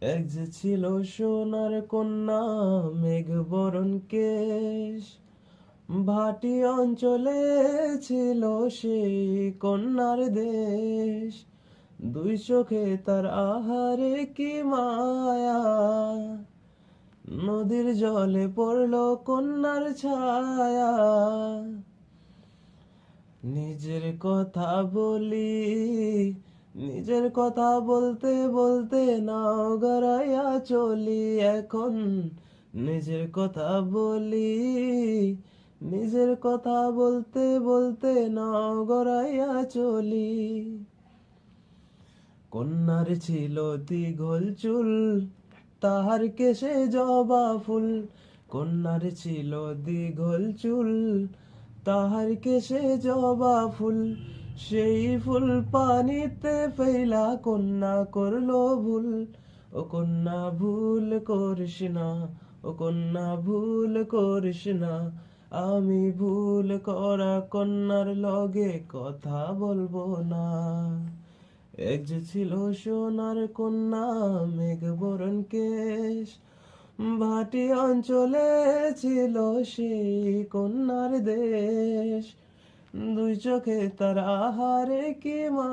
এক যে ছিল সোনার কন্যা, মেঘ বরণ কেশ, ভাটি অঞ্চলে ছিল সেই কন্যার দেশ। দুই চোখে তার আহারে কি মায়া, নদীর জলে পড়ল কন্যার ছায়া। নিজের কথা বলি, নিজের কথা বলতে বলতে নাও গড়াইয়া চলি এখন। নিজের কথা বলি, নিজের কথা বলতে বলতে নাও গড়াইয়া চলি। কন্যার ছিল দীঘল চুল, তাহার কেশে জবা ফুল। কন্যার ছিল দীঘল চুল, তাহার কেশে জবা ফুল। সেই ফুল পানিতে ফেলা কন্যা করলো ভুল। ও কন্যা ভুল করিস না, ও কন্যা ভুল করিস না। আমি ভুল করা কন্যার লগে কথা বলবো না। এক যে ছিল সোনার কন্যা, মেঘ বরণ কেশ, ভাটি অঞ্চলে ছিল সেই কন্যার দেশ। দুই চোখে তার আহারে কি মা।